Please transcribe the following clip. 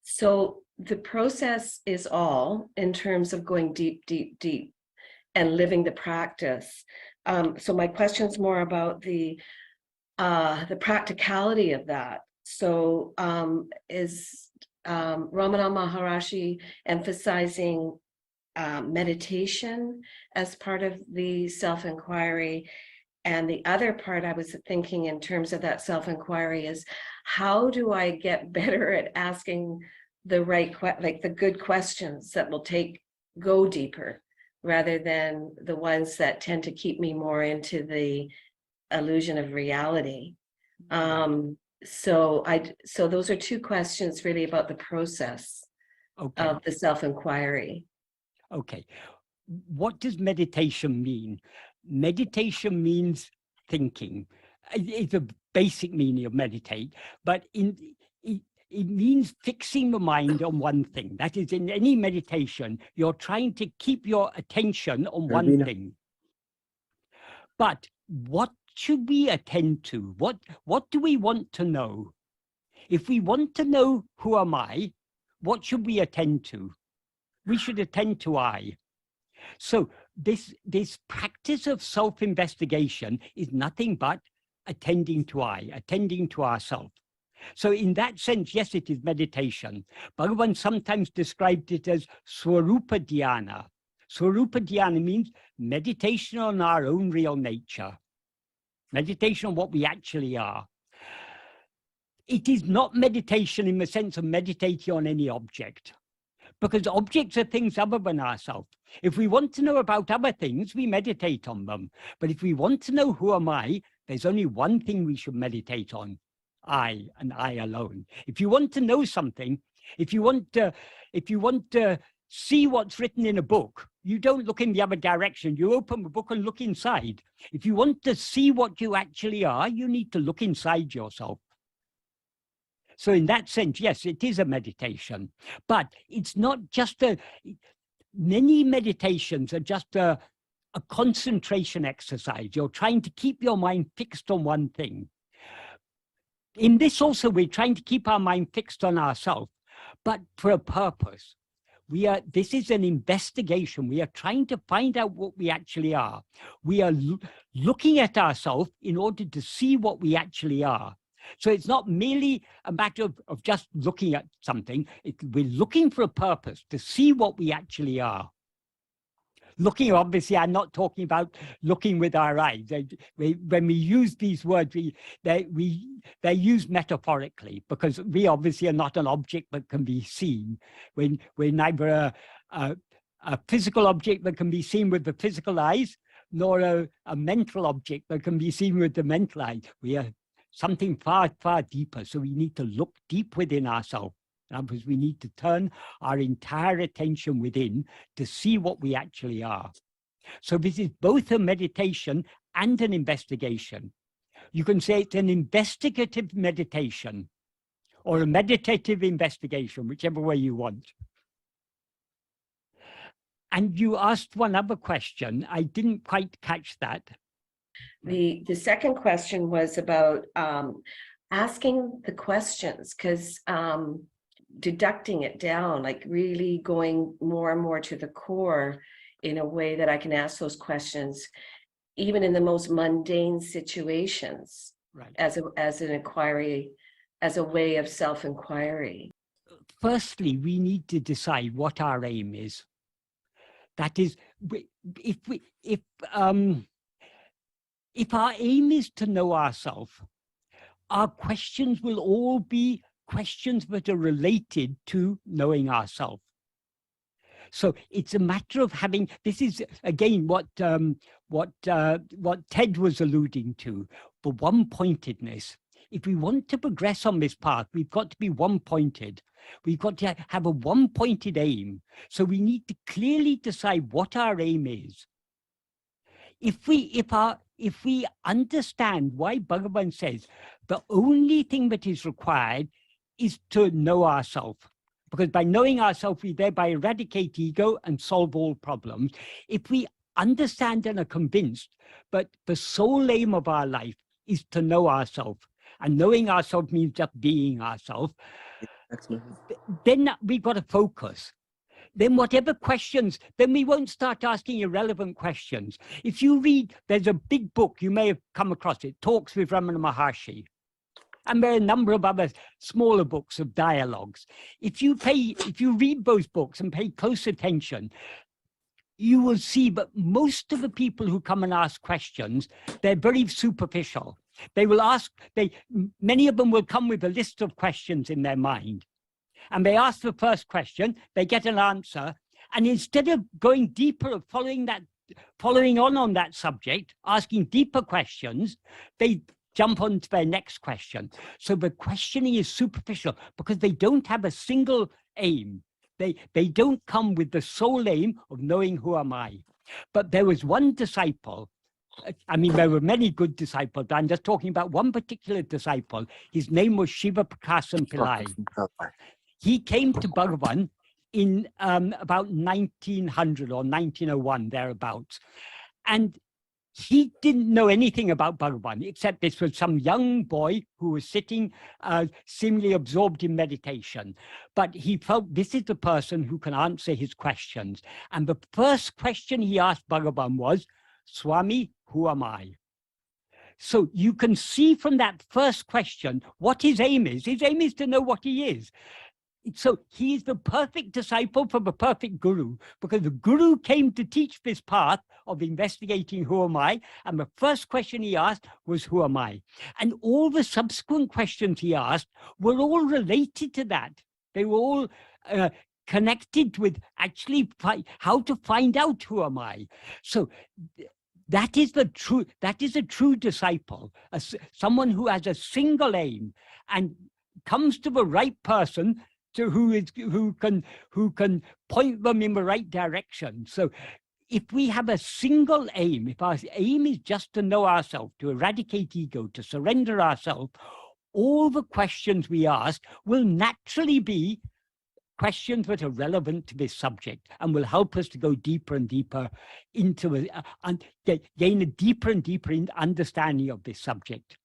So the process is all in terms of going deep, deep, deep and living the practice. So my question's more about the practicality of that. So is Ramana Maharshi emphasizing meditation as part of the self-inquiry? And the other part I was thinking in terms of that self-inquiry is, how do I get better at asking the right, like the good questions that will go deeper, rather than the ones that tend to keep me more into the illusion of reality. So those are two questions really about the process of the self-inquiry. Okay. What does meditation mean? Meditation means thinking. It's a basic meaning of meditate, but it means fixing the mind on one thing. That is, in any meditation, you're trying to keep your attention on one thing. But what should we attend to? What do we want to know? If we want to know who am I, what should we attend to? We should attend to I. So this practice of self-investigation is nothing but attending to I, attending to ourselves. So in that sense, yes, it is meditation. Bhagavan sometimes described it as Swarupa Dhyana. Swarupa Dhyana means meditation on our own real nature. Meditation on what we actually are. It is not meditation in the sense of meditating on any object, because objects are things other than ourselves. If we want to know about other things, we meditate on them. But if we want to know who am I, there's only one thing we should meditate on: I, and I alone. If you want to know something, if you want to see what's written in a book, you don't look in the other direction. You open the book and look inside. If you want to see what you actually are, you need to look inside yourself. So in that sense, yes, it is a meditation, but it's not just many meditations are just a concentration exercise. You're trying to keep your mind fixed on one thing. In this also, we're trying to keep our mind fixed on ourselves, but for a purpose. This is an investigation. We are trying to find out what we actually are. We are looking at ourselves in order to see what we actually are. So it's not merely a matter of just looking at something. We're looking for a purpose to see what we actually are. Looking, obviously, I'm not talking about looking with our eyes. When we use these words, they're used metaphorically, because we obviously are not an object that can be seen. We're neither a physical object that can be seen with the physical eyes, nor a mental object that can be seen with the mental eyes. We are something far, far deeper. So we need to look deep within ourselves. Because we need to turn our entire attention within to see what we actually are. So this is both a meditation and an investigation. You can say it's an investigative meditation or a meditative investigation, whichever way you want. And you asked one other question. I didn't quite catch that. The second question was about asking the questions, because deducting it down, like really going more and more to the core in a way that I can ask those questions, even in the most mundane situations, right, as an inquiry, as a way of self-inquiry. Firstly, we need to decide what our aim is. That is, if our aim is to know ourselves, our questions will all be questions that are related to knowing ourselves. So it's a matter of having, this is again what Ted was alluding to, the one-pointedness. If we want to progress on this path, we've got to be one-pointed. We've got to have a one-pointed aim. So we need to clearly decide what our aim is. If we understand why Bhagavan says the only thing that is required is to know ourselves, because by knowing ourselves, we thereby eradicate ego and solve all problems. If we understand and are convinced that the sole aim of our life is to know ourselves, and knowing ourselves means just being ourselves, then we've got to focus. Then whatever questions, then we won't start asking irrelevant questions. If you read, there's a big book, you may have come across it, Talks with Ramana Maharshi. And there are a number of other smaller books of dialogues. If you read those books and pay close attention, you will see that most of the people who come and ask questions, they're very superficial. They will ask, many of them will come with a list of questions in their mind. And they ask the first question, they get an answer, and instead of going deeper, following on that subject, asking deeper questions, they jump on to their next question. So the questioning is superficial because they don't have a single aim. They don't come with the sole aim of knowing who am I. But there was one disciple, I mean, there were many good disciples, but I'm just talking about one particular disciple. His name was Shiva Prakasam Pillai. He came to Bhagavan in about 1900 or 1901, thereabouts. And he didn't know anything about Bhagavan, except this was some young boy who was sitting seemingly absorbed in meditation. But he felt this is the person who can answer his questions. And the first question he asked Bhagavan was, Swami, who am I? So you can see from that first question what his aim is. His aim is to know what he is. So he is the perfect disciple for the perfect guru, because the guru came to teach this path of investigating who am I, and the first question he asked was, who am I? And all the subsequent questions he asked were all related to that. They were all connected with actually how to find out who am I. So that is a true disciple, someone who has a single aim and comes to the right person who can point them in the right direction. So if we have a single aim, if our aim is just to know ourselves, to eradicate ego, to surrender ourselves, all the questions we ask will naturally be questions that are relevant to this subject and will help us to go deeper and deeper into and gain a deeper and deeper understanding of this subject.